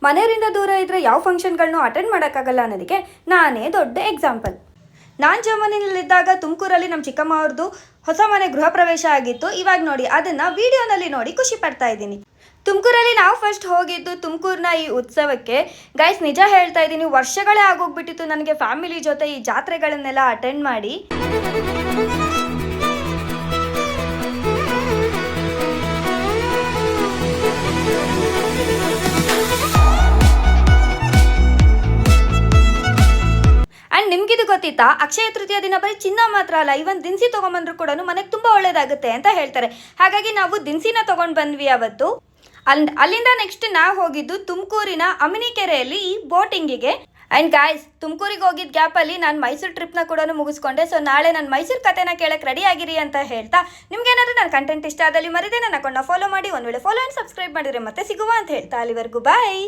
ಮನೆಯವರಿಂದ ದೂರ ಇದ್ದರೆ ಯಾವ ಫಂಕ್ಷನ್ಗಳನ್ನೂ ಅಟೆಂಡ್ ಮಾಡೋಕ್ಕಾಗಲ್ಲ ಅನ್ನೋದಕ್ಕೆ ನಾನೇ ದೊಡ್ಡ ಎಕ್ಸಾಂಪಲ್. ನಾನು ಜರ್ಮನಿನಲ್ಲಿದ್ದಾಗ ತುಮಕೂರಲ್ಲಿ ನಮ್ಮ ಚಿಕ್ಕಮ್ಮ ಅವ್ರದ್ದು ಹೊಸ ಮನೆ ಗೃಹ ಪ್ರವೇಶ ಆಗಿತ್ತು. ಇವಾಗ ನೋಡಿ ಅದನ್ನು ವಿಡಿಯೋನಲ್ಲಿ ನೋಡಿ ಖುಷಿ ಪಡ್ತಾ ಇದ್ದೀನಿ. ತುಮಕೂರಲ್ಲಿ ನಾವು ಫಸ್ಟ್ ಹೋಗಿದ್ದು ತುಮಕೂರಿನ ಈ ಉತ್ಸವಕ್ಕೆ. ಗೈಸ್, ನಿಜ ಹೇಳ್ತಾ ಇದ್ದೀನಿ, ವರ್ಷಗಳೇ ಆಗೋಗ್ಬಿಟ್ಟಿತ್ತು ನನಗೆ ಫ್ಯಾಮಿಲಿ ಜೊತೆ ಈ ಜಾತ್ರೆಗಳನ್ನೆಲ್ಲ ಅಟೆಂಡ್ ಮಾಡಿ. ಆ್ಯಂಡ್ ನಿಮಗಿದು ಗೊತ್ತಿತ್ತಾ, ಅಕ್ಷಯ ತೃತೀಯ ದಿನ ಬರೀ ಚಿನ್ನ ಮಾತ್ರ ಅಲ್ಲ, ಇವನ್ ದಿನಸಿ ತೊಗೊಂಬಂದ್ರು ಕೂಡ ಮನೆಗೆ ತುಂಬ ಒಳ್ಳೇದಾಗುತ್ತೆ ಅಂತ ಹೇಳ್ತಾರೆ. ಹಾಗಾಗಿ ನಾವು ದಿನಸಿನ ತೊಗೊಂಡು ಬಂದ್ವಿ ಅವತ್ತು. ಅಲ್ಲಿಂದ ನೆಕ್ಸ್ಟ್ ನಾವು ಹೋಗಿದ್ದು ತುಮಕೂರಿನ ಅಮಿನಿಕೆರೆಯಲ್ಲಿ ಈ ಬೋಟಿಂಗಿಗೆ. ಆ್ಯಂಡ್ ಗಾಯ್ಸ್, ತುಮಕೂರಿಗೆ ಹೋಗಿದ್ದ ಗ್ಯಾಪಲ್ಲಿ ನಾನು ಮೈಸೂರು ಟ್ರಿಪ್ನ ಕೂಡ ಮುಗಿಸ್ಕೊಂಡೆ. ಸೊ ನಾಳೆ ನಾನು ಮೈಸೂರು ಕಥೆನ ಕೇಳಕ್ಕೆ ರೆಡಿ ಆಗಿರಿ ಅಂತ ಹೇಳ್ತಾ, ನಿಮ್ಗೇನಾದರೂ ನನ್ನ ಕಂಟೆಂಟ್ ಇಷ್ಟ ಆದಲ್ಲಿ ಮರಿದೇ ನನ್ನ ಅಕೌಂಟ್ನ ಫಾಲೋ ಮಾಡಿ. ಒಂದು ವೇಳೆ ಫಾಲೋ ಆ್ಯಂಡ್ ಸಬ್ಸ್ಕ್ರೈಬ್ ಮಾಡಿದರೆ ಮತ್ತೆ ಸಿಗುವ ಅಂತ ಹೇಳ್ತಾ, ಅಲ್ಲಿವರೆಗೂ ಬಾಯ್.